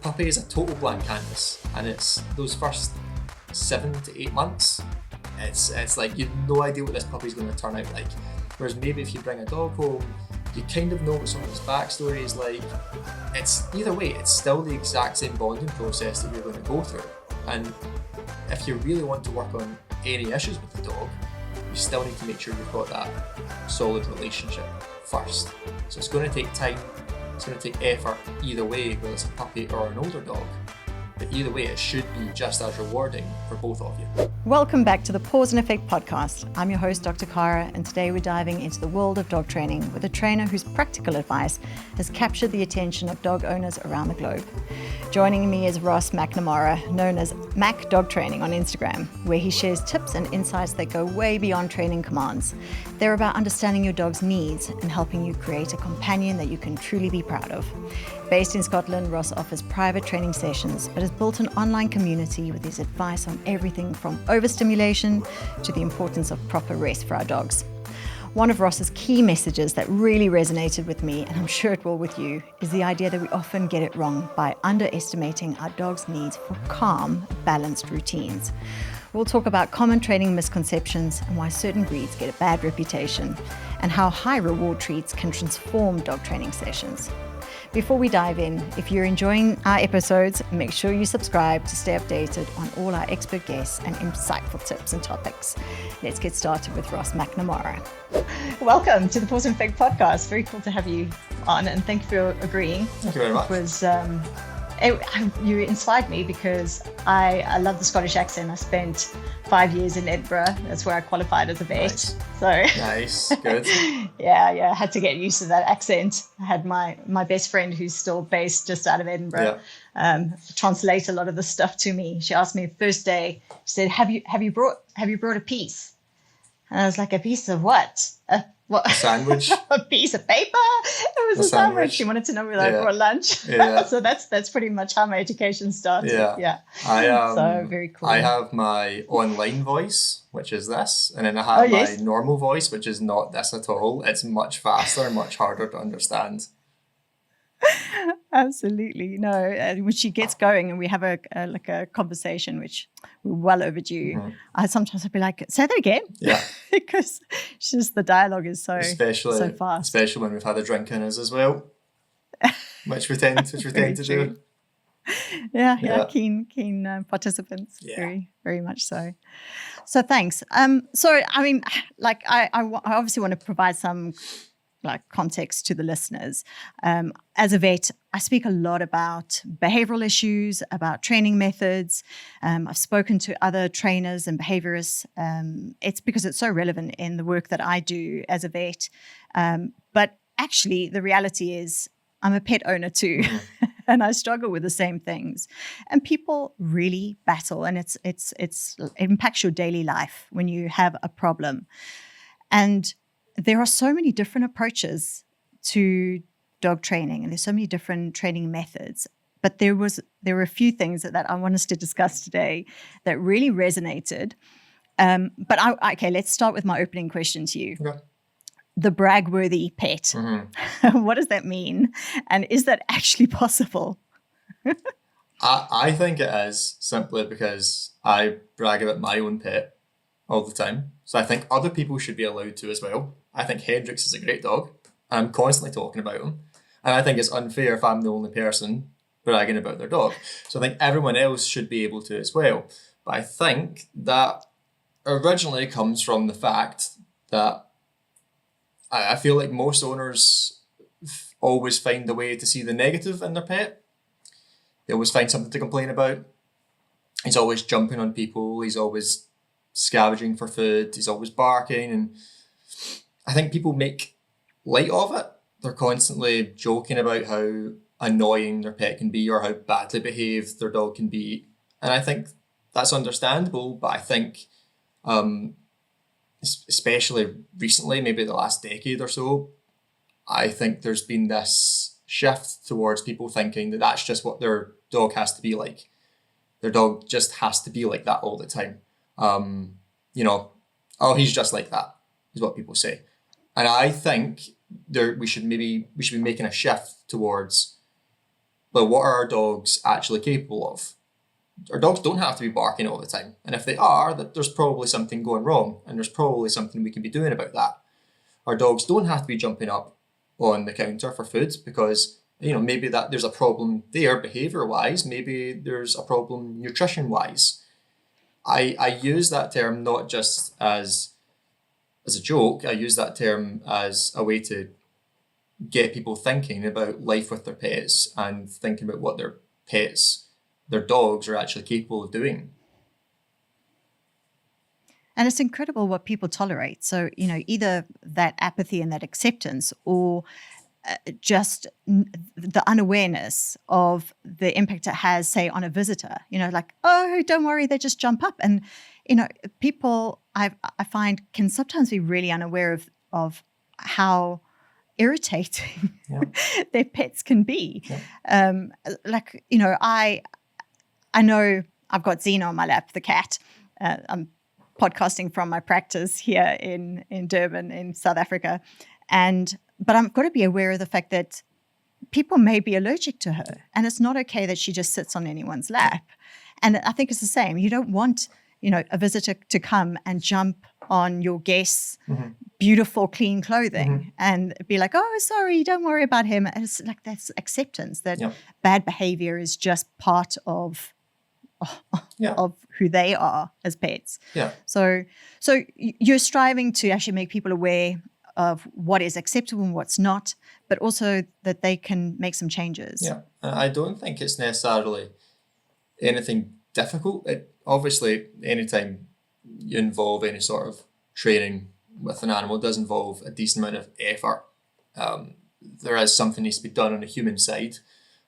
puppy is a total blank canvas, and it's those first 7 to 8 months, it's like you've no idea what this puppy's going to turn out like. Whereas maybe if you bring a dog home, you kind of know what someone's backstory is like. It's either way, it's still the exact same bonding process that you're going to go through. And if you really want to work on any issues with the dog, you still need to make sure you've got that solid relationship first. So it's going to take time, it's going to take effort either way, whether it's a puppy or an older dog. But either way, it should be just as rewarding for both of you. Welcome back to the Paws Effect Podcast. I'm your host, Dr. Carra, and today we're diving into the world of dog training with a trainer whose practical advice has captured the attention of dog owners around the globe. Joining me is Ross McNamara, known as Mac Dog Training on Instagram, where he shares tips and insights that go way beyond training commands. They're about understanding your dog's needs and helping you create a companion that you can truly be proud of. Based in Scotland, Ross offers private training sessions, but has built an online community with his advice on everything from overstimulation to the importance of proper rest for our dogs. One of Ross's key messages that really resonated with me, and I'm sure it will with you, is the idea that we often get it wrong by underestimating our dog's needs for calm, balanced routines. We'll talk about common training misconceptions and why certain breeds get a bad reputation, and how high reward treats can transform dog training sessions. Before we dive in, if you're enjoying our episodes, make sure you subscribe to stay updated on all our expert guests and insightful tips and topics. Let's get started with Ross McNamara. Welcome to the Paws Effect Podcast. Very cool to have you on, and thank you for agreeing. Thank you very much. You inspired me because I love the Scottish accent. I spent 5 years in Edinburgh. That's where I qualified as a vet. Nice. So Nice, good. yeah, I had to get used to that accent. I had my best friend who's still based just out of Edinburgh translate a lot of the stuff to me. She asked me first day, she said, have you brought a piece? And I was like, a piece of what? What? A sandwich? A piece of paper? It was a sandwich. She wanted to know whether I brought lunch. Yeah. So that's pretty much how my education started. Yeah. So very cool. I have my online voice, which is this, and then I have my normal voice, which is not this at all. It's much faster, much harder to understand. Absolutely. No, when she gets going and we have a conversation, which we're well overdue, I'd be like, say that again. Yeah. Because the dialogue is so fast. Especially when we've had a drink in us as well, which we tend to do. Yeah. Keen participants. Yeah. Very, very much so. So thanks. So, I mean, like I obviously want to provide some context to the listeners. As a vet, I speak a lot about behavioral issues, about training methods. I've spoken to other trainers and behaviourists. It's because it's so relevant in the work that I do as a vet. But actually, the reality is I'm a pet owner too, and I struggle with the same things. And people really battle, and it impacts your daily life when you have a problem. And there are so many different approaches to dog training, and there's so many different training methods. But there were a few things that I want us to discuss today that really resonated. But let's start with my opening question to you. Okay. The brag-worthy pet. What does that mean? And is that actually possible? I think it is, simply because I brag about my own pet all the time. So I think other people should be allowed to as well. I think Hendrix is a great dog. I'm constantly talking about him. And I think it's unfair if I'm the only person bragging about their dog. So I think everyone else should be able to as well. But I think that originally comes from the fact that I feel like most owners always find a way to see the negative in their pet. They always find something to complain about. He's always jumping on people. He's always scavenging for food. He's always barking. And I think people make light of it. They're constantly joking about how annoying their pet can be or how badly behaved their dog can be. And I think that's understandable, but I think especially recently, maybe the last decade or so, I think there's been this shift towards people thinking that that's just what their dog has to be like. Their dog just has to be like that all the time. He's just like that, is what people say. And I think we should be making a shift towards But what are our dogs actually capable of? Our dogs don't have to be barking all the time. And if they are, that there's probably something going wrong, and there's probably something we can be doing about that. Our dogs don't have to be jumping up on the counter for food because, maybe that there's a problem there behaviour-wise, maybe there's a problem nutrition-wise. I use that term not just as a joke, I use that term as a way to get people thinking about life with their pets and thinking about what their dogs are actually capable of doing. And it's incredible what people tolerate. So, either that apathy and that acceptance, or just the unawareness of the impact it has, say, on a visitor, like, oh, don't worry, they just jump up. And, people I find can sometimes be really unaware of how irritating their pets can be. Yeah. I know I've got Xena on my lap, the cat. I'm podcasting from my practice here in Durban in South Africa. But I've got to be aware of the fact that people may be allergic to her, and it's not okay that she just sits on anyone's lap. And I think it's the same. You don't want, a visitor to come and jump on your guest's beautiful, clean clothing and be like, oh, sorry, don't worry about him. And it's like, that's acceptance that bad behavior is just part of who they are as pets. Yeah. So you're striving to actually make people aware of what is acceptable and what's not, but also that they can make some changes. Yeah. I don't think it's necessarily anything difficult. Obviously, anytime you involve any sort of training with an animal, it does involve a decent amount of effort. There is something needs to be done on the human side.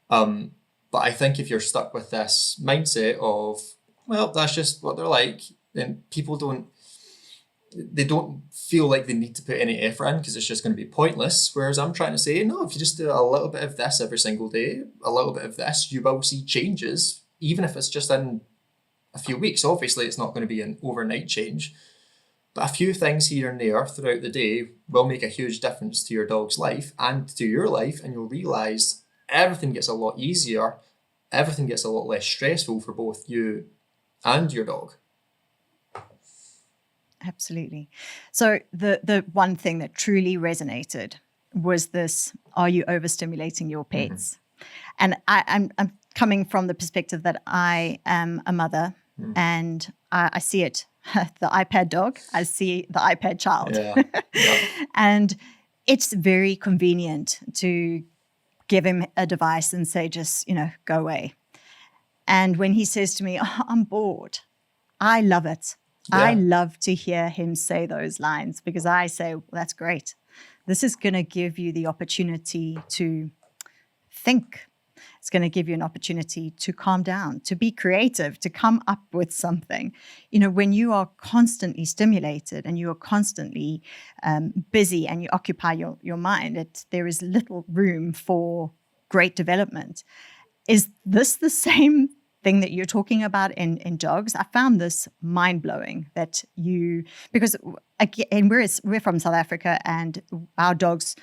But I think if you're stuck with this mindset of, well, that's just what they're like, then people don't feel like they need to put any effort in because it's just going to be pointless. Whereas I'm trying to say, no, if you just do a little bit of this every single day, a little bit of this, you will see changes, even if it's just in a few weeks. Obviously, it's not going to be an overnight change, but a few things here and there throughout the day will make a huge difference to your dog's life and to your life, and you'll realise everything gets a lot easier, everything gets a lot less stressful for both you and your dog. Absolutely. So the one thing that truly resonated was this: are you overstimulating your pets? And I'm coming from the perspective that I am a mother, and I see it, the iPad dog, I see the iPad child. Yeah. And it's very convenient to give him a device and say, just, go away. And when he says to me, oh, I'm bored, I love it. Yeah. I love to hear him say those lines, because I say, well, that's great. This is going to give you the opportunity to think. It's going to give you an opportunity to calm down, to be creative, to come up with something. When you are constantly stimulated and you are constantly busy and you occupy your mind, there is little room for great development. Is this the same thing that you're talking about in dogs? I found this mind-blowing that because again, we're from South Africa, and our dogs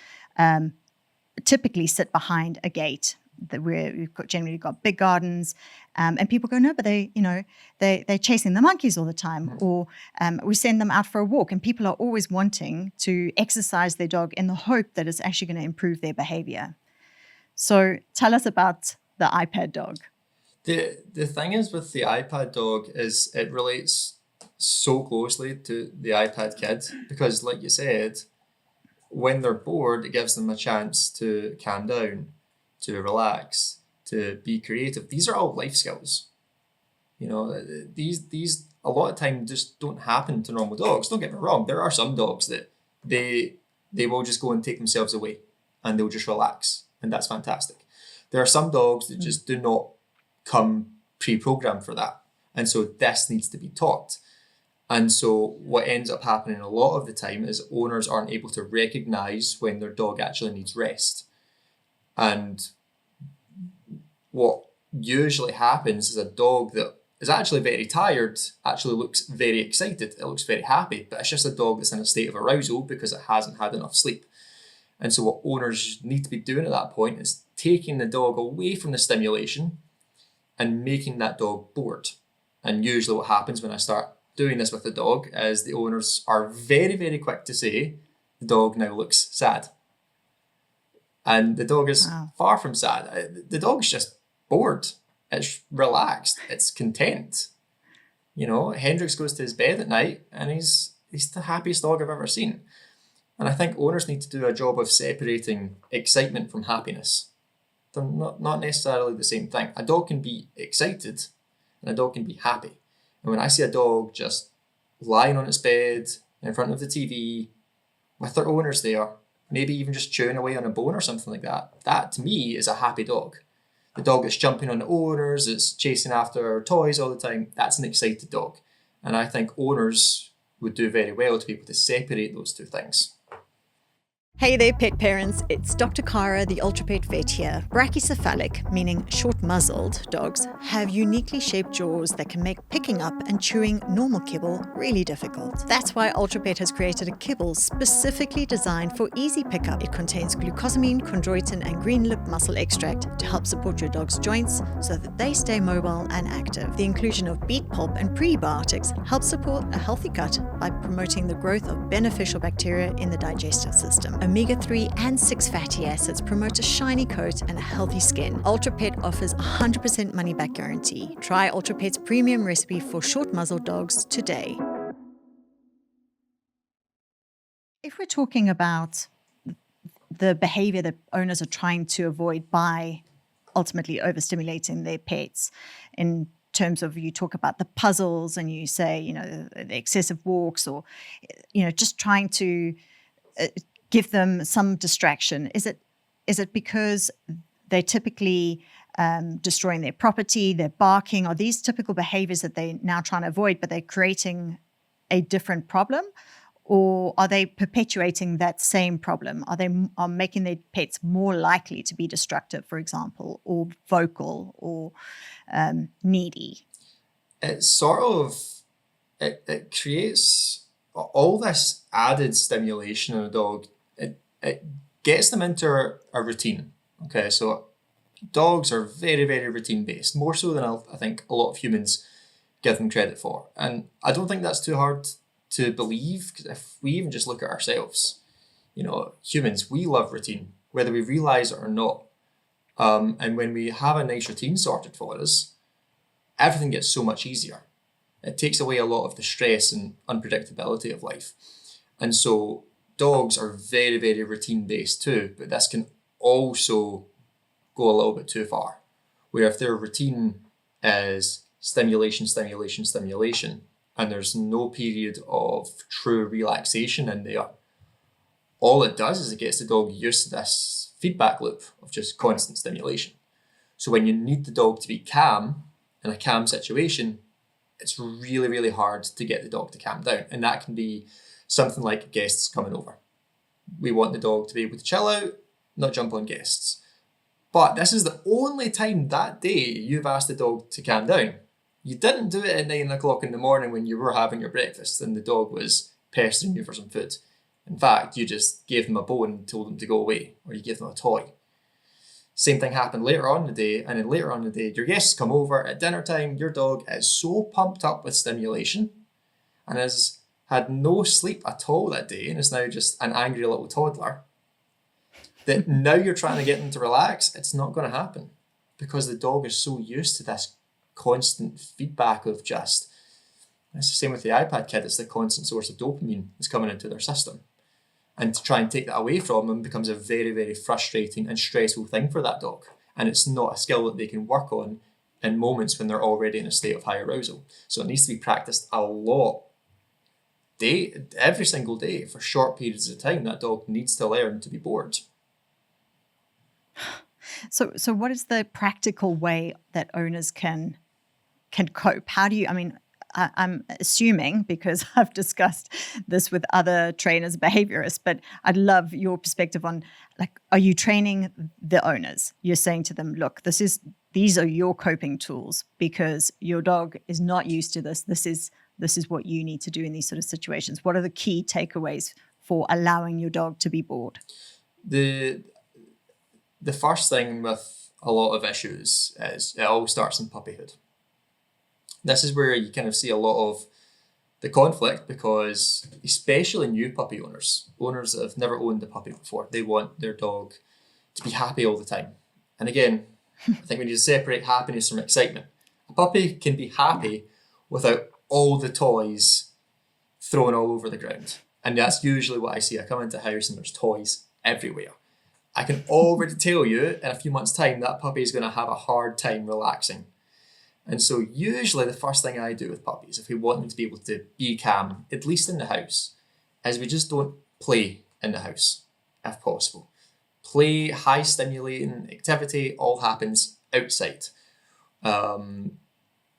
typically sit behind a gate. We've generally got big gardens, and people go, no, but they're chasing the monkeys all the time, or we send them out for a walk, and people are always wanting to exercise their dog in the hope that it's actually going to improve their behavior. So tell us about the iPad dog. The thing is with the iPad dog is it relates so closely to the iPad kid, because like you said, when they're bored, it gives them a chance to calm down, to relax, to be creative. These are all life skills. These a lot of time just don't happen to normal dogs. Don't get me wrong. There are some dogs that they will just go and take themselves away and they'll just relax, and that's fantastic. There are some dogs that just do not come pre-programmed for that. And so this needs to be taught. And so what ends up happening a lot of the time is owners aren't able to recognize when their dog actually needs rest. And what usually happens is a dog that is actually very tired actually looks very excited. It looks very happy, but it's just a dog that's in a state of arousal because it hasn't had enough sleep. And so what owners need to be doing at that point is taking the dog away from the stimulation and making that dog bored. And usually what happens when I start doing this with the dog is the owners are very, very quick to say, the dog now looks sad. And the dog is far from sad. The dog's just bored. It's relaxed. It's content. You know, Hendrix goes to his bed at night and he's the happiest dog I've ever seen. And I think owners need to do a job of separating excitement from happiness. They're not necessarily the same thing. A dog can be excited and a dog can be happy. And when I see a dog just lying on its bed in front of the TV with their owners there, maybe even just chewing away on a bone or something like that, that to me is a happy dog. The dog that's jumping on the owners, it's chasing after toys all the time, that's an excited dog. And I think owners would do very well to be able to separate those two things. Hey there, pet parents. It's Dr. Carra, the ultra pet vet here. Brachycephalic, meaning short-muzzled dogs, have uniquely shaped jaws that can make picking up and chewing normal kibble really difficult. That's why UltraPet has created a kibble specifically designed for easy pickup. It contains glucosamine, chondroitin, and green lip muscle extract to help support your dog's joints so that they stay mobile and active. The inclusion of beet pulp and prebiotics helps support a healthy gut by promoting the growth of beneficial bacteria in the digestive system. Omega-3 and 6 fatty acids promote a shiny coat and a healthy skin. UltraPet offers a 100% money-back guarantee. Try UltraPet's premium recipe for short-muzzled dogs today. If we're talking about the behavior that owners are trying to avoid by ultimately overstimulating their pets, in terms of, you talk about the puzzles and you say, you know, the excessive walks, or, you know, just trying to give them some distraction. Is it because they're typically destroying their property, they're barking? Are these typical behaviors that they're now trying to avoid, but they're creating a different problem? Or are they perpetuating that same problem? Are they making their pets more likely to be destructive, for example, or vocal, or needy? It's sort of, it creates all this added stimulation in a dog. It gets them into a routine. Okay, so dogs are very, very routine based, more so than I think a lot of humans give them credit for. And I don't think that's too hard to believe, because if we even just look at ourselves, you know, humans, we love routine, whether we realize it or not. And when we have a nice routine sorted for us, everything gets so much easier. It takes away a lot of the stress and unpredictability of life. And so dogs are very, very routine based too, but this can also go a little bit too far, where if their routine is stimulation, stimulation, stimulation, and there's no period of true relaxation in there, all it does is it gets the dog used to this feedback loop of just constant stimulation. So when you need the dog to be calm in a calm situation, it's really, really hard to get the dog to calm down. And that can be something like guests coming over. We want the dog to be able to chill out, not jump on guests. But this is the only time that day you've asked the dog to calm down. You didn't do it at 9 o'clock in the morning when you were having your breakfast and the dog was pestering you for some food. In fact, you just gave them a bone and told them to go away, or you gave them a toy. Same thing happened later on in the day, and then later on in the day, your guests come over at dinner time, your dog is so pumped up with stimulation and has had no sleep at all that day and is now just an angry little toddler, that now you're trying to get them to relax. It's not going to happen, because the dog is so used to this constant feedback of just, it's the same with the iPad kid, it's the constant source of dopamine that's coming into their system. And to try and take that away from them becomes a very, very frustrating and stressful thing for that dog. And it's not a skill that they can work on in moments when they're already in a state of high arousal. So it needs to be practiced a lot, every single day, for short periods of time. That dog needs to learn to be bored. So what is the practical way that owners can cope? How do you, I'm assuming, because I've discussed this with other trainers, behaviorists, but I'd love your perspective on, like, are you training the owners? You're saying to them, look, these are your coping tools because your dog is not used to this. This is what you need to do in these sort of situations. What are the key takeaways for allowing your dog to be bored? the first thing with a lot of issues is it all starts in puppyhood. This is where you kind of see a lot of the conflict, because especially new puppy owners that have never owned a puppy before, they want their dog to be happy all the time. And again, I think we need to separate happiness from excitement. A puppy can be happy without all the toys thrown all over the ground. And that's usually what I see. I come into a house and there's toys everywhere. I can already tell you in a few months' time that puppy is going to have a hard time relaxing. And so usually the first thing I do with puppies, if we want them to be able to be calm, at least in the house, is we just don't play in the house, if possible. Play, high stimulating activity, all happens outside.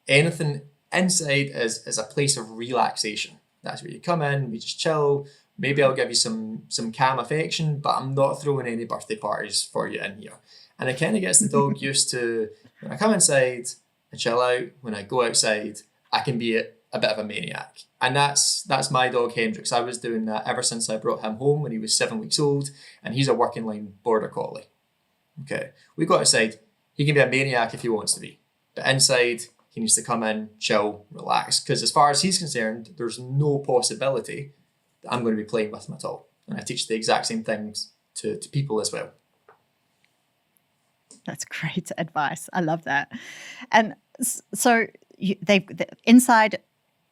Anything inside is a place of relaxation. That's where you come in, we just chill. Maybe I'll give you some calm affection, but I'm not throwing any birthday parties for you in here. And it kind of gets the dog used to, when I come inside, I chill out. When I go outside, I can be a bit of a maniac. And that's my dog Hendrix. I was doing that ever since I brought him home when he was 7 weeks old, and he's a working line border collie. Okay, we go outside, he can be a maniac if he wants to be. But inside, he needs to come in, chill, relax. Because as far as he's concerned, there's no possibility that I'm going to be playing with him at all. And I teach the exact same things to people as well. That's great advice. I love that. And so the inside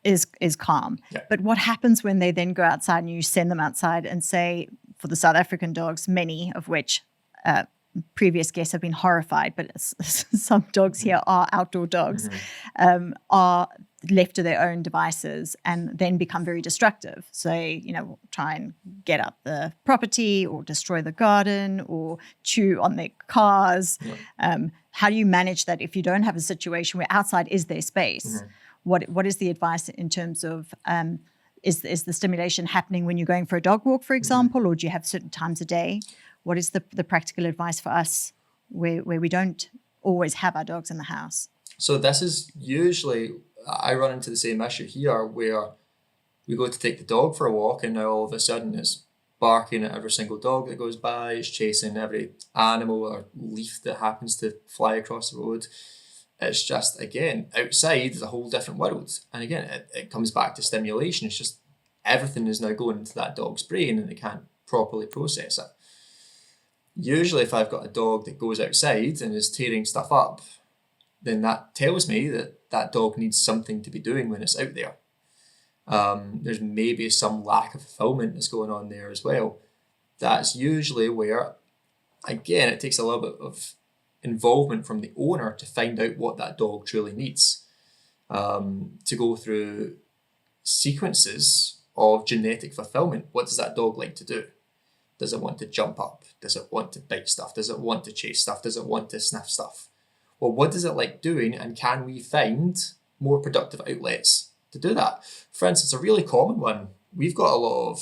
is calm. Yeah. But what happens when they then go outside and you send them outside and say, for the South African dogs, many of which previous guests have been horrified, but some dogs here are outdoor dogs, are left to their own devices and then become very destructive. So, try and get up the property or destroy the garden or chew on their cars. Yeah. How do you manage that if you don't have a situation where outside is their space? What is the advice in terms of is the stimulation happening when you're going for a dog walk, for example, or do you have certain times a day? What is the practical advice for us where we don't always have our dogs in the house? So this is usually, I run into the same issue here where we go to take the dog for a walk and now all of a sudden it's barking at every single dog that goes by, it's chasing every animal or leaf that happens to fly across the road. It's just, again, outside is a whole different world. And again, it comes back to stimulation. It's just everything is now going into that dog's brain and they can't properly process it. Usually if I've got a dog that goes outside and is tearing stuff up, then that tells me that that dog needs something to be doing when it's out there. There's maybe some lack of fulfillment that's going on there as well. That's usually where, again, it takes a little bit of involvement from the owner to find out what that dog truly needs. To go through sequences of genetic fulfillment. What does that dog like to do? Does it want to jump up? Does it want to bite stuff? Does it want to chase stuff? Does it want to sniff stuff? Well, what does it like doing? And can we find more productive outlets to do that? For instance, a really common one, we've got a lot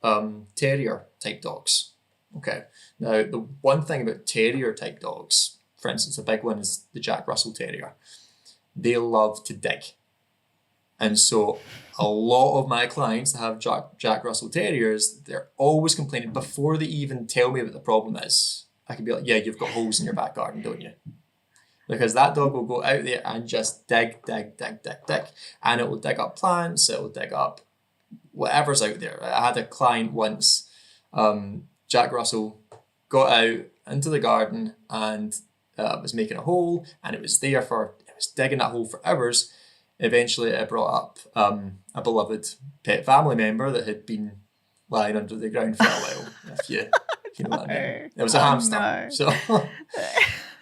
of terrier type dogs. Okay. Now, the one thing about terrier type dogs, for instance, a big one is the Jack Russell Terrier. They love to dig. And so a lot of my clients that have Jack Russell Terriers, they're always complaining before they even tell me what the problem is. I can be like, yeah, you've got holes in your back garden, don't you? Because that dog will go out there and just dig. And it will dig up plants, it will dig up whatever's out there. I had a client once, Jack Russell got out into the garden and was making a hole, and it was digging that hole for hours. Eventually it brought up a beloved pet family member that had been lying under the ground for a while, if you know what I mean. It was a hamster. No. So,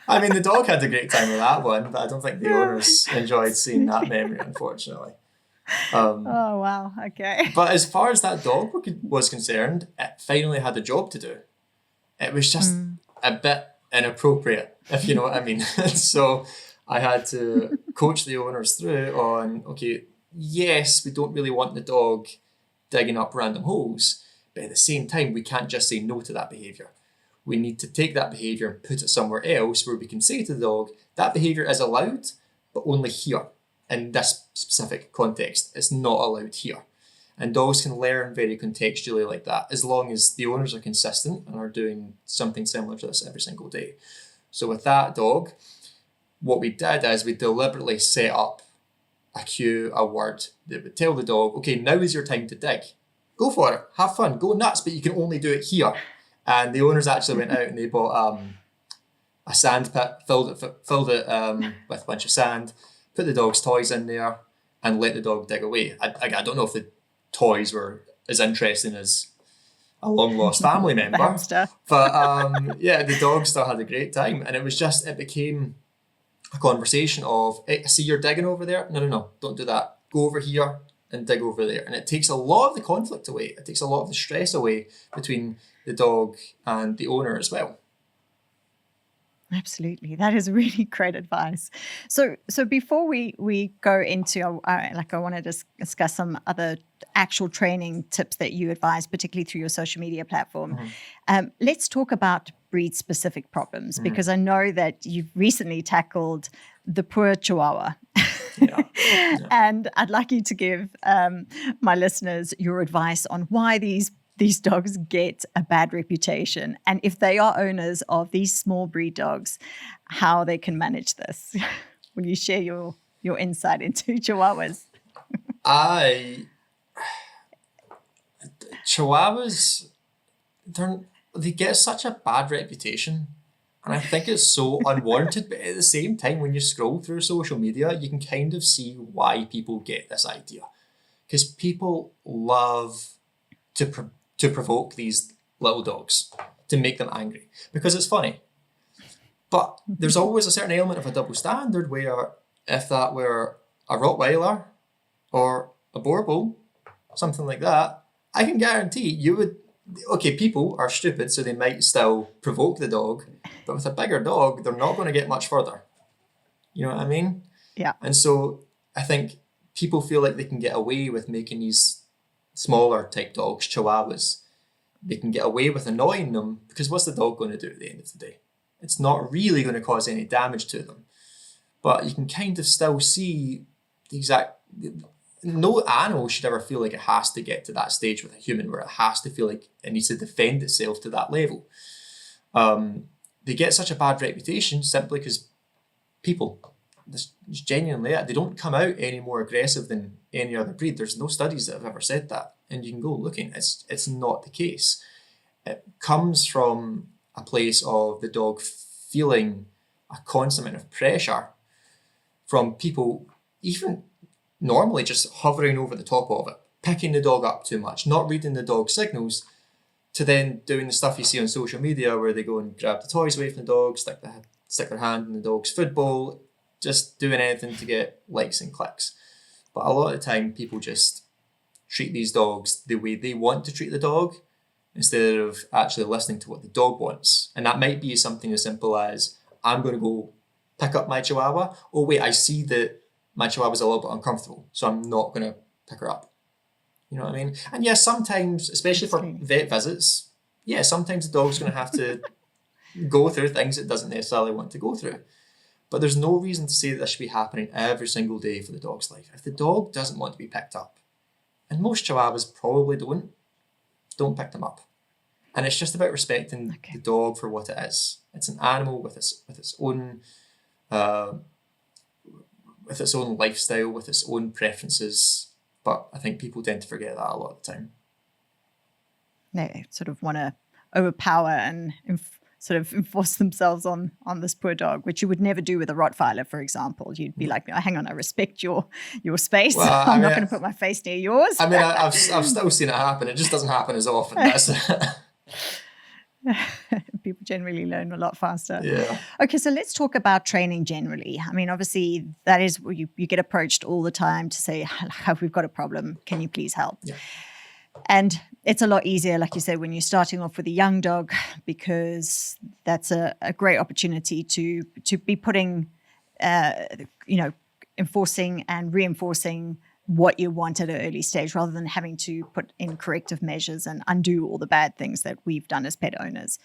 I mean, the dog had a great time with that one, but I don't think the owners enjoyed seeing that memory, unfortunately. Oh, wow. Okay. But as far as that dog was concerned, it finally had a job to do. It was just a bit inappropriate, if you know what I mean. So I had to coach the owners through on, okay, yes, we don't really want the dog digging up random holes, but at the same time, we can't just say no to that behaviour. We need to take that behaviour and put it somewhere else where we can say to the dog, that behaviour is allowed, but only here. In this specific context, it's not allowed here. And dogs can learn very contextually like that, as long as the owners are consistent and are doing something similar to this every single day. So with that dog, what we did is we deliberately set up a cue, a word that would tell the dog, okay, now is your time to dig. Go for it, have fun, go nuts, but you can only do it here. And the owners actually went out and they bought a sand pit, filled it with a bunch of sand, put the dog's toys in there, and let the dog dig away. I don't know if the toys were as interesting as a long lost family member, but yeah, the dog still had a great time, and it became a conversation of, hey, I see you're digging over there. No, don't do that. Go over here and dig over there. And it takes a lot of the conflict away. It takes a lot of the stress away between the dog and the owner as well. Absolutely. That is really great advice. So before we go into, I want to discuss some other actual training tips that you advise, particularly through your social media platform. Mm-hmm. Let's talk about breed-specific problems, because I know that you've recently tackled the poor Chihuahua. Yeah. And I'd like you to give my listeners your advice on why these dogs get a bad reputation, and if they are owners of these small breed dogs, how they can manage this. Will you share your insight into Chihuahuas? Chihuahuas, they get such a bad reputation, and I think it's so unwarranted, but at the same time, when you scroll through social media, you can kind of see why people get this idea. Because people love to provoke these little dogs, to make them angry, because it's funny. But there's always a certain element of a double standard where if that were a Rottweiler or a Boerboel, something like that, I can guarantee you would, okay, people are stupid, so they might still provoke the dog, but with a bigger dog, they're not going to get much further. You know what I mean? Yeah. And so I think people feel like they can get away with making these smaller type dogs, Chihuahuas, they can get away with annoying them, because what's the dog going to do at the end of the day? It's not really going to cause any damage to them. But you can kind of still see the exact... No animal should ever feel like it has to get to that stage with a human where it has to feel like it needs to defend itself to that level. They get such a bad reputation simply because people, just genuinely, they don't come out any more aggressive than any other breed. There's no studies that have ever said that. And you can go looking, it's not the case. It comes from a place of the dog feeling a constant amount of pressure from people, even normally just hovering over the top of it, picking the dog up too much, not reading the dog signals, to then doing the stuff you see on social media where they go and grab the toys away from the dog, stick their hand in the dog's food bowl, just doing anything to get likes and clicks. But a lot of the time, people just treat these dogs the way they want to treat the dog, instead of actually listening to what the dog wants. And that might be something as simple as, I'm going to go pick up my Chihuahua. Oh wait, I see that my Chihuahua's a little bit uncomfortable, so I'm not going to pick her up. You know what I mean? And yes, sometimes, especially for vet visits, sometimes the dog's going to have to go through things it doesn't necessarily want to go through. But there's no reason to say that this should be happening every single day for the dog's life. If the dog doesn't want to be picked up, and most Chihuahuas probably don't pick them up. And it's just about respecting the dog for what it is. It's an animal with its own lifestyle, with its own preferences. But I think people tend to forget that a lot of the time. They sort of want to overpower and sort of enforce themselves on this poor dog, which you would never do with a Rottweiler, for example. You'd be like, oh, hang on, I respect your space. Well, I'm not going to put my face near yours. I mean, I've still seen it happen. It just doesn't happen as often. That's People generally learn a lot faster. Yeah. Okay, so let's talk about training generally. I mean, obviously, that is where you get approached all the time to say, we've got a problem. Can you please help? Yeah. And it's a lot easier, like you said, when you're starting off with a young dog, because that's a great opportunity to be putting, enforcing and reinforcing what you want at an early stage, rather than having to put in corrective measures and undo all the bad things that we've done as pet owners.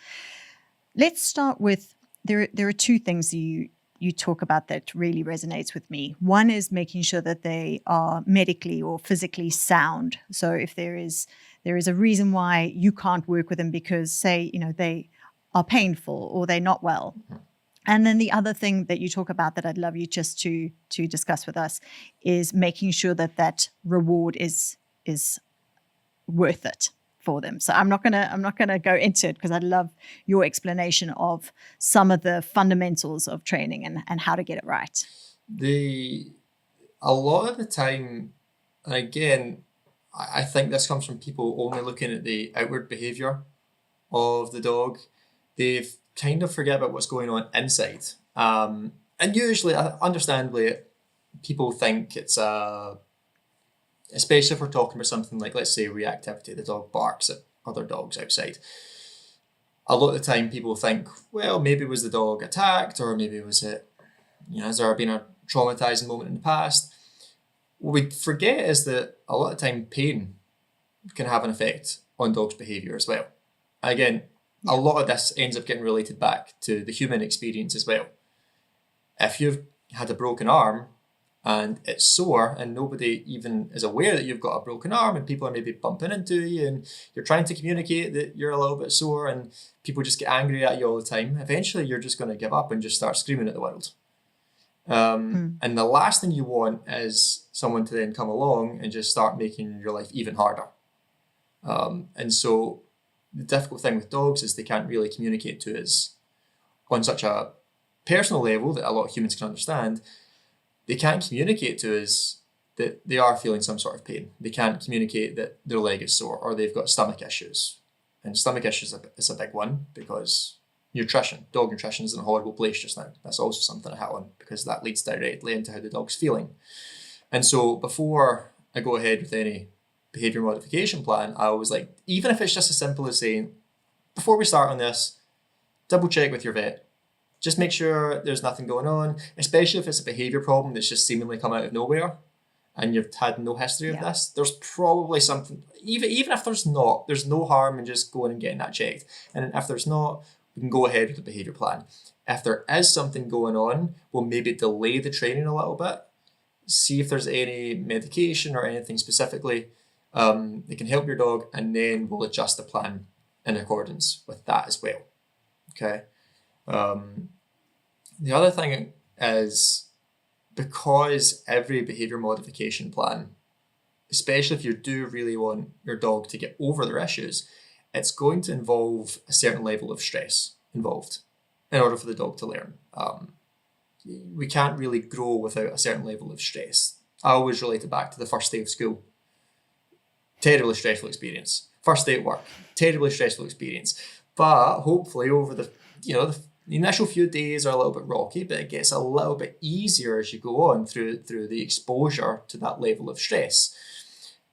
Let's start with, there are two things you you talk about that really resonates with me. One is making sure that they are medically or physically sound. So if there is a reason why you can't work with them because, say, they are painful or they're not well. And then the other thing that you talk about that I'd love you just to discuss with us is making sure that reward is worth it for them. So I'm not gonna go into it because I'd love your explanation of some of the fundamentals of training and how to get it right. A lot of the time, and again, I think this comes from people only looking at the outward behaviour of the dog. They kind of forget about what's going on inside. And usually, understandably, people think it's especially if we're talking about something like, let's say, reactivity, the dog barks at other dogs outside. A lot of the time people think, well, maybe was the dog attacked, or maybe was it, has there been a traumatizing moment in the past? What we forget is that a lot of time pain can have an effect on dogs' behaviour as well. Again, a lot of this ends up getting related back to the human experience as well. If you've had a broken arm, and it's sore and nobody even is aware that you've got a broken arm, and people are maybe bumping into you and you're trying to communicate that you're a little bit sore and people just get angry at you all the time, eventually you're just going to give up and just start screaming at the world. And the last thing you want is someone to then come along and just start making your life even harder. And so the difficult thing with dogs is they can't really communicate to us on such a personal level that a lot of humans can understand. They can't communicate to us that they are feeling some sort of pain. They can't communicate that their leg is sore or they've got stomach issues. And stomach issues is a big one because dog nutrition is in a horrible place just now. That's also something I hit on because that leads directly into how the dog's feeling. And so before I go ahead with any behaviour modification plan, I always like, even if it's just as simple as saying, before we start on this, double check with your vet. Just make sure there's nothing going on, especially if it's a behaviour problem that's just seemingly come out of nowhere and you've had no history of this. There's probably something, even if there's not, there's no harm in just going and getting that checked. And if there's not, we can go ahead with the behaviour plan. If there is something going on, we'll maybe delay the training a little bit, see if there's any medication or anything specifically that can help your dog, and then we'll adjust the plan in accordance with that as well. Okay. The other thing is, because every behaviour modification plan, especially if you do really want your dog to get over their issues, it's going to involve a certain level of stress involved in order for the dog to learn. We can't really grow without a certain level of stress. I always relate it back to the first day of school. Terribly stressful experience. First day at work, terribly stressful experience. But hopefully over the initial few days are a little bit rocky, but it gets a little bit easier as you go on through the exposure to that level of stress.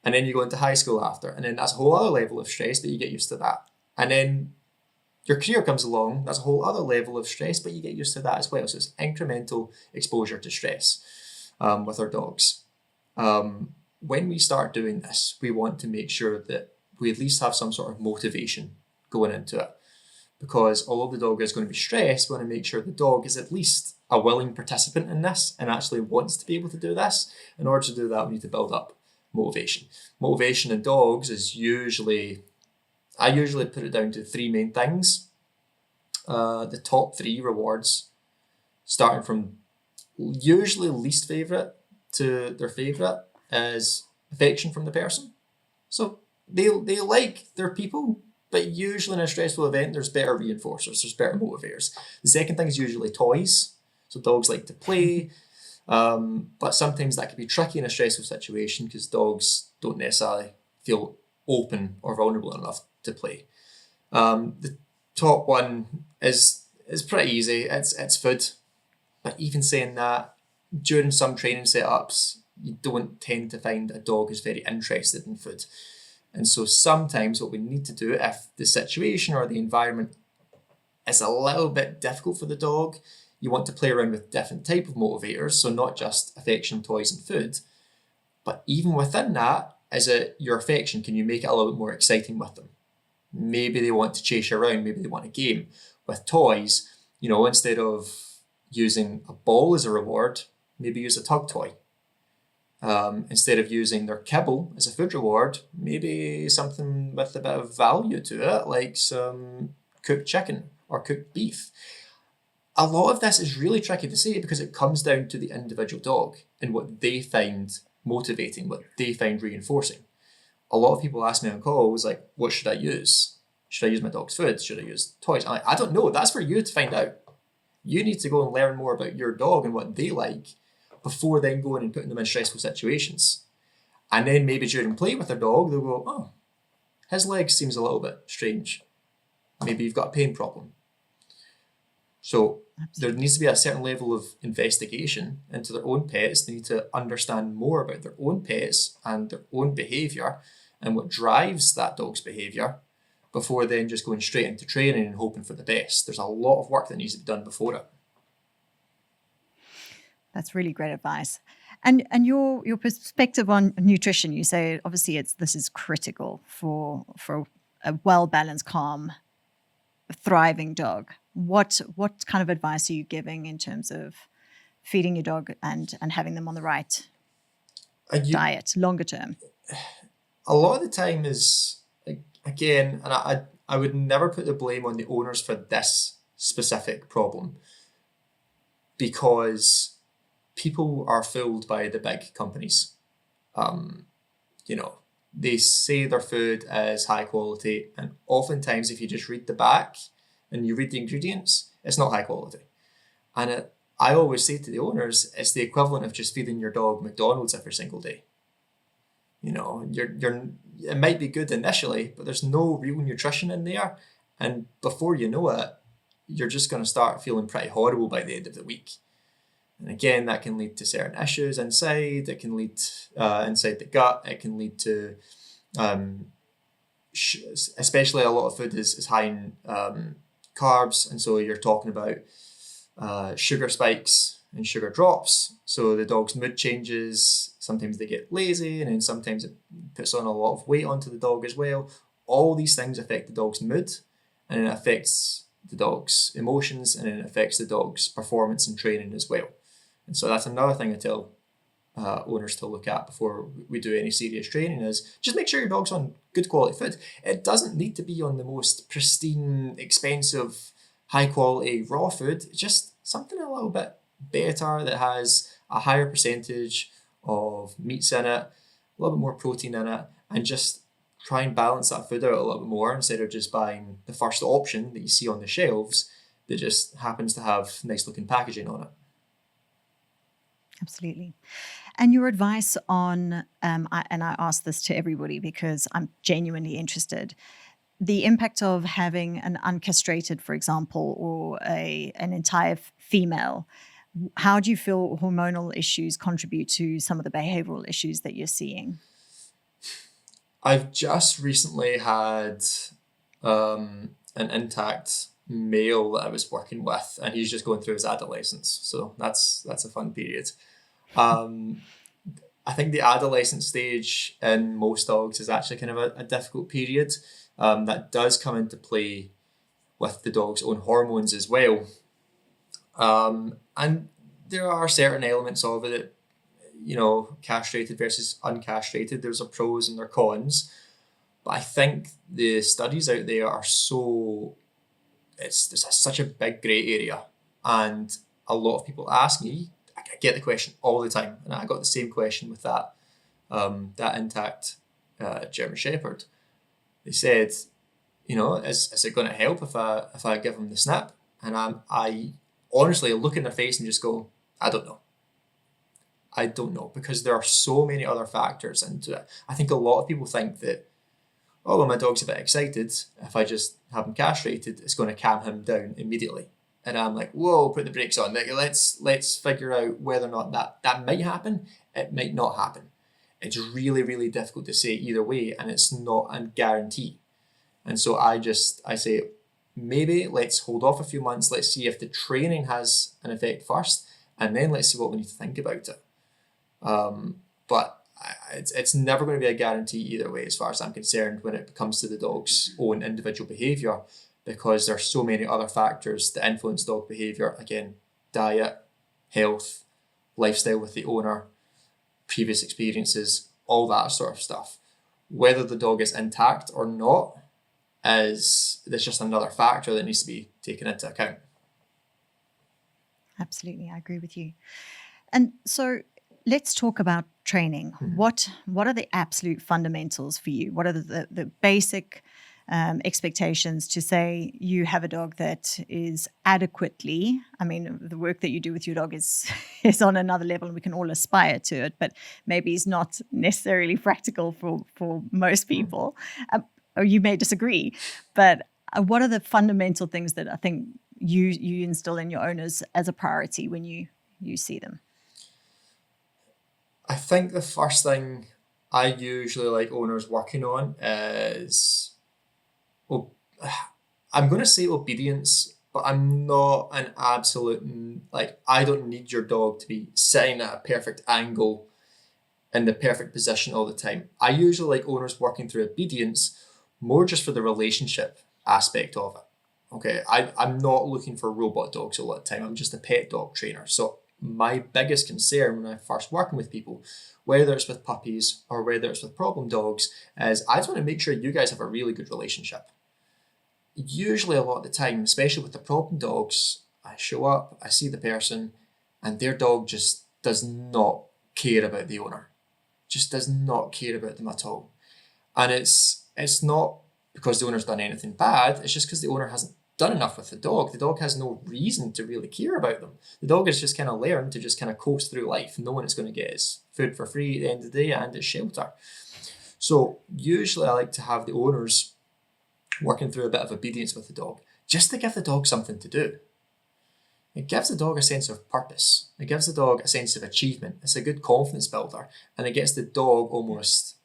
And then you go into high school after, and then that's a whole other level of stress, but you get used to that. And then your career comes along, that's a whole other level of stress, but you get used to that as well. So it's incremental exposure to stress with our dogs. When we start doing this, we want to make sure that we at least have some sort of motivation going into it. Because although the dog is going to be stressed, we want to make sure the dog is at least a willing participant in this and actually wants to be able to do this. In order to do that, we need to build up motivation. Motivation in dogs is I usually put it down to three main things. The top three rewards, starting from usually least favourite to their favourite, is affection from the person. So they like their people, but usually in a stressful event, there's better reinforcers, there's better motivators. The second thing is usually toys. So dogs like to play, but sometimes that can be tricky in a stressful situation because dogs don't necessarily feel open or vulnerable enough to play. The top one is pretty easy. It's food. But even saying that, during some training setups, you don't tend to find a dog is very interested in food. And so sometimes what we need to do, if the situation or the environment is a little bit difficult for the dog, you want to play around with different type of motivators. So not just affection, toys and food, but even within that, is it your affection? Can you make it a little bit more exciting with them? Maybe they want to chase you around, maybe they want a game. With toys, instead of using a ball as a reward, maybe use a tug toy. Instead of using their kibble as a food reward, maybe something with a bit of value to it, like some cooked chicken or cooked beef. A lot of this is really tricky to say because it comes down to the individual dog and what they find motivating, what they find reinforcing. A lot of people ask me on calls, like, what should I use? Should I use my dog's food? Should I use toys? I'm like, I don't know. That's for you to find out. You need to go and learn more about your dog and what they like before then going and putting them in stressful situations. And then maybe during play with their dog, they'll go, oh, his leg seems a little bit strange. Maybe you've got a pain problem. So there needs to be a certain level of investigation into their own pets. They need to understand more about their own pets and their own behaviour and what drives that dog's behaviour before then just going straight into training and hoping for the best. There's a lot of work that needs to be done before it. That's really great advice. And your perspective on nutrition, you say obviously this is critical for a well-balanced, calm, thriving dog. What kind of advice are you giving in terms of feeding your dog and having them on the right diet longer term? A lot of the time is, again, and I would never put the blame on the owners for this specific problem, because people are fooled by the big companies. They say their food is high quality, and oftentimes if you just read the back and you read the ingredients, it's not high quality. And I always say to the owners, it's the equivalent of just feeding your dog McDonald's every single day. It might be good initially, but there's no real nutrition in there. And before you know it, you're just going to start feeling pretty horrible by the end of the week. And again, that can lead to certain issues inside. It can lead inside the gut. It can lead to, especially a lot of food is high in carbs. And so you're talking about sugar spikes and sugar drops. So the dog's mood changes. Sometimes they get lazy, and then sometimes it puts on a lot of weight onto the dog as well. All these things affect the dog's mood, and it affects the dog's emotions, and it affects the dog's performance and training as well. And so that's another thing I tell owners to look at before we do any serious training is just make sure your dog's on good quality food. It doesn't need to be on the most pristine, expensive, high quality raw food. Just something a little bit better that has a higher percentage of meats in it, a little bit more protein in it, and just try and balance that food out a little bit more instead of just buying the first option that you see on the shelves that just happens to have nice looking packaging on it. Absolutely. And your advice on, and I ask this to everybody because I'm genuinely interested, the impact of having an uncastrated, for example, or an entire female. How do you feel hormonal issues contribute to some of the behavioral issues that you're seeing? I've just recently had an intact male that I was working with, and he's just going through his adolescence. So that's a fun period. I think the adolescent stage in most dogs is actually kind of a difficult period. That does come into play with the dog's own hormones as well. And there are certain elements of it, castrated versus uncastrated. There's a pros and their cons. But I think the studies out there are there's such a big grey area. And a lot of people ask me, I get the question all the time. And I got the same question with that intact German Shepherd. They said, is it going to help if I give him the snip? And I honestly look in their face and just go, I don't know, because there are so many other factors into it. I think a lot of people think that, oh, well, my dog's a bit excited. If I just have him castrated, it's going to calm him down immediately. And I'm like, whoa, put the brakes on. Let's figure out whether or not that might happen. It might not happen. It's really, really difficult to say either way, and it's not a guarantee. And so I say, maybe let's hold off a few months. Let's see if the training has an effect first, and then let's see what we need to think about it. But it's never going to be a guarantee either way, as far as I'm concerned, when it comes to the dog's own individual behaviour, because there's so many other factors that influence dog behaviour. Again, diet, health, lifestyle with the owner, previous experiences, all that sort of stuff. Whether the dog is intact or not there's just another factor that needs to be taken into account. Absolutely, I agree with you. And so let's talk about training. What are the absolute fundamentals for you? What are the basic expectations to say you have a dog that is adequately, I mean, the work that you do with your dog is on another level and we can all aspire to it, but maybe it's not necessarily practical for most people. Or you may disagree, but what are the fundamental things that I think you instill in your owners as a priority when you see them? I think the first thing I usually like owners working on is, I'm going to say obedience, but I'm not an absolute, I don't need your dog to be sitting at a perfect angle in the perfect position all the time. I usually like owners working through obedience more just for the relationship aspect of it. Okay, I'm not looking for robot dogs all the time. I'm just a pet dog trainer. So my biggest concern when I'm first working with people, whether it's with puppies or whether it's with problem dogs, is I just want to make sure you guys have a really good relationship. Usually a lot of the time, especially with the problem dogs, I show up, I see the person, and their dog just does not care about the owner. Just does not care about them at all. And it's not because the owner's done anything bad, it's just because the owner hasn't done enough with the dog. The dog has no reason to really care about them. The dog has just kind of learned to just kind of coast through life, knowing it's going to get its food for free at the end of the day and its shelter. So usually I like to have the owners working through a bit of obedience with the dog, just to give the dog something to do. It gives the dog a sense of purpose. It gives the dog a sense of achievement. It's a good confidence builder, and it gets the dog almost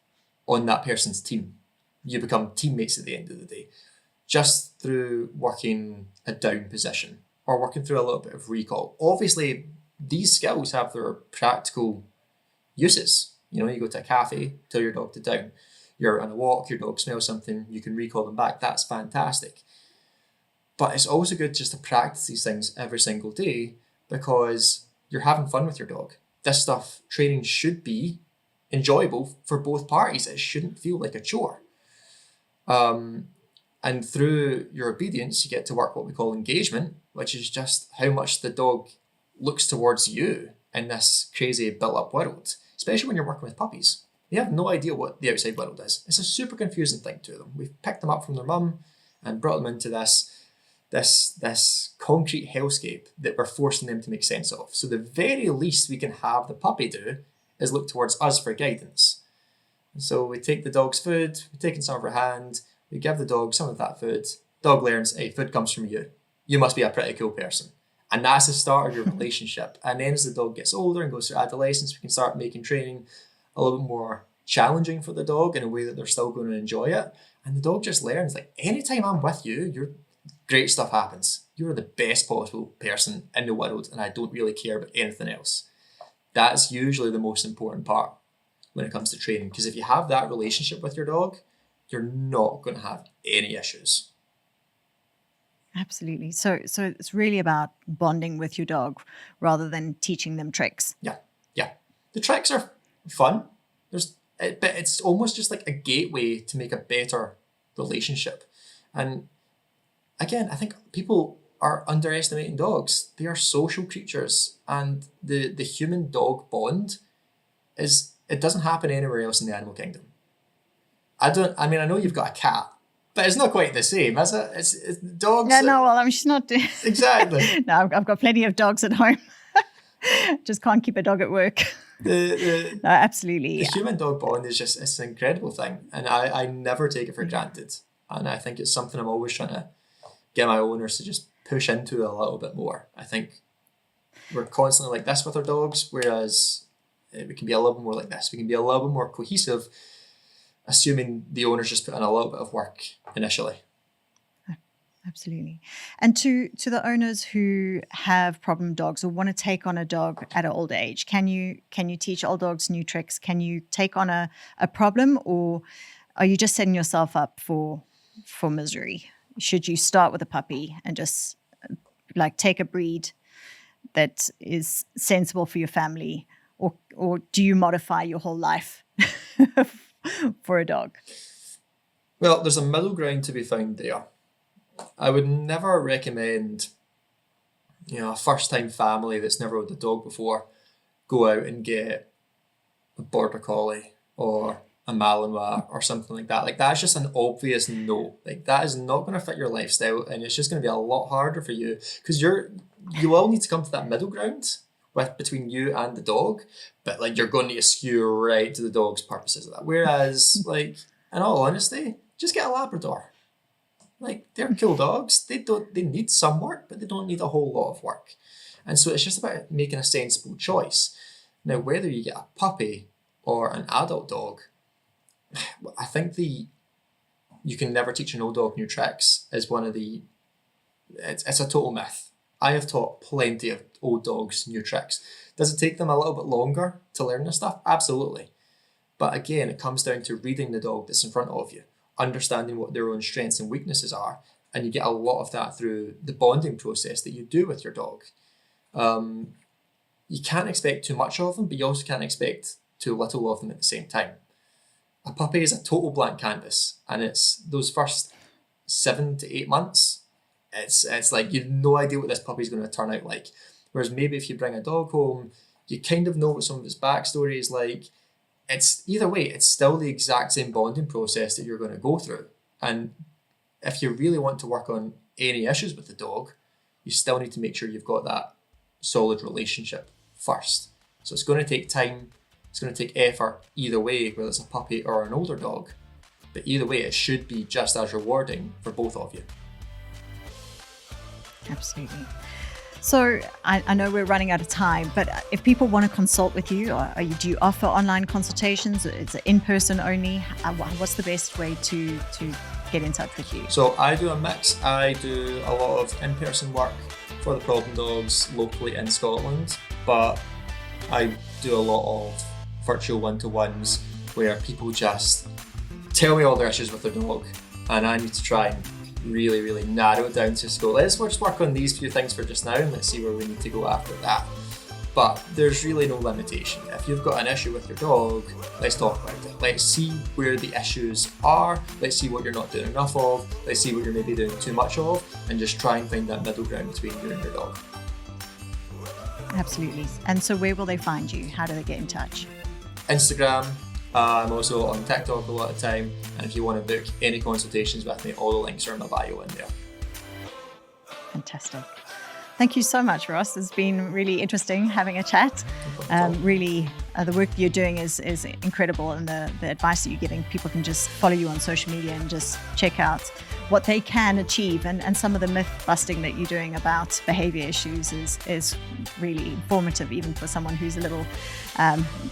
on that person's team. You become teammates at the end of the day, just through working a down position or working through a little bit of recall. Obviously, these skills have their practical uses. You go to a cafe, tell your dog to down. You're on a walk, your dog smells something, you can recall them back. That's fantastic. But it's also good just to practice these things every single day because you're having fun with your dog. This stuff, training should be enjoyable for both parties. It shouldn't feel like a chore. And through your obedience, you get to work what we call engagement, which is just how much the dog looks towards you in this crazy built-up world, especially when you're working with puppies. They have no idea what the outside world is. It's a super confusing thing to them. We've picked them up from their mum and brought them into this concrete hellscape that we're forcing them to make sense of. So the very least we can have the puppy do is look towards us for guidance. And so we take the dog's food, we take in some of her hand, we give the dog some of that food. Dog learns, hey, food comes from you. You must be a pretty cool person. And that's the start of your relationship. And then as the dog gets older and goes through adolescence, we can start making training a little bit more challenging for the dog in a way that they're still going to enjoy it. And the dog just learns, anytime I'm with you, great stuff happens. You're the best possible person in the world, and I don't really care about anything else. That's usually the most important part when it comes to training, because if you have that relationship with your dog, you're not going to have any issues. Absolutely. So it's really about bonding with your dog rather than teaching them tricks. Yeah. The tricks are fun. But it's almost just like a gateway to make a better relationship. And again, I think people are underestimating dogs. They are social creatures, and the human dog bond it doesn't happen anywhere else in the animal kingdom. I know you've got a cat, but it's not quite the same, is it? It's dogs. Yeah, no, well, she's not. Exactly. No, I've got plenty of dogs at home. Just can't keep a dog at work. No, absolutely. The human dog bond it's an incredible thing, and I never take it for granted. And I think it's something I'm always trying to get my owners to just push into a little bit more. I think we're constantly like this with our dogs, whereas we can be a little bit more like this. We can be a little bit more cohesive, assuming the owners just put in a little bit of work initially. Absolutely. And to the owners who have problem dogs or want to take on a dog at an old age, can you teach old dogs new tricks? Can you take on a problem, or are you just setting yourself up for misery? Should you start with a puppy and just take a breed that is sensible for your family, or do you modify your whole life for a dog? Well, there's a middle ground to be found there. I would never recommend, a first-time family that's never owned a dog before go out and get a border collie or a Malinois or something like that. Like, that's just an obvious no. Like, that is not going to fit your lifestyle, and it's just going to be a lot harder for you, because you all need to come to that middle ground between you and the dog, but like, you're going to skew right to the dog's purposes of that. Whereas, like, in all honesty, just get a Labrador. Like, they're cool dogs. They need some work, but they don't need a whole lot of work. And so it's just about making a sensible choice. Now, whether you get a puppy or an adult dog, I think you can never teach an old dog new tricks is one of the, it's a total myth. I have taught plenty of old dogs new tricks. Does it take them a little bit longer to learn this stuff? Absolutely. But again, it comes down to reading the dog that's in front of you, understanding what their own strengths and weaknesses are, and you get a lot of that through the bonding process that you do with your dog. You can't expect too much of them, but you also can't expect too little of them at the same time. A puppy is a total blank canvas, and it's those first 7 to 8 months, it's like you've no idea what this puppy's going to turn out like. Whereas maybe if you bring a dog home, you kind of know what some of its backstory is like. It's either way, it's still the exact same bonding process that you're going to go through. And if you really want to work on any issues with the dog, you still need to make sure you've got that solid relationship first. So it's going to take time, it's going to take effort either way, whether it's a puppy or an older dog. But either way, it should be just as rewarding for both of you. Absolutely. So I know we're running out of time, but if people want to consult with you, do you offer online consultations? It's in-person only? What's the best way to get in touch with you? So I do a mix. I do a lot of in-person work for the problem dogs locally in Scotland, but I do a lot of virtual one-to-ones where people just tell me all their issues with their dog, and I need to try and really narrow it down to go, let's just work on these few things for just now and let's see where we need to go after that. But there's really no limitation. If you've got an issue with your dog, let's talk about it. Let's see where the issues are. Let's see what you're not doing enough of. Let's see what you're maybe doing too much of, and just try and find that middle ground between you and your dog. Absolutely. And so where will they find you? How do they get in touch? Instagram. I'm also on TikTok a lot of time, and if you want to book any consultations with me, all the links are in my bio in there. Fantastic. Thank you so much, Ross. It's been really interesting having a chat. Really, the work you're doing is incredible, and the advice that you're giving, people can just follow you on social media and just check out what they can achieve, and some of the myth busting that you're doing about behaviour issues is really informative, even for someone who's a little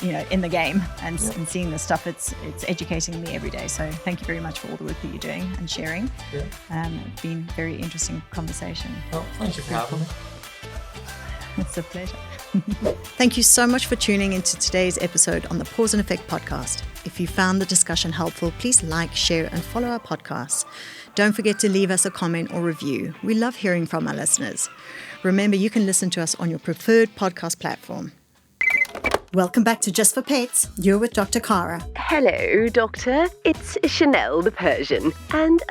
in the game and seeing this stuff. It's educating me every day. So thank you very much for all the work that you're doing and sharing. It's been a very interesting conversation. Oh, thank you for having me. It's a pleasure. Thank you so much for tuning into today's episode on the Paws Effect Podcast. If you found the discussion helpful, please like, share, and follow our podcast. Don't forget to leave us a comment or review. We love hearing from our listeners. Remember, you can listen to us on your preferred podcast platform. Welcome back to Just for Pets. You're with Dr. Carra. Hello, Doctor. It's Chanel the Persian. And,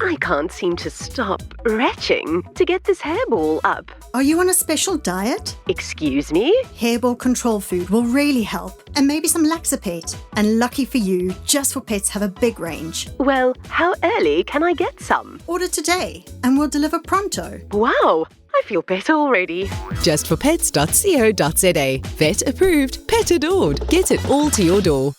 I can't seem to stop retching to get this hairball up. Are you on a special diet? Excuse me? Hairball control food will really help. And maybe some Laxapet. And lucky for you, Just for Pets have a big range. Well, how early can I get some? Order today and we'll deliver pronto. Wow, I feel better already. Justforpets.co.za. Vet approved, pet adored. Get it all to your door.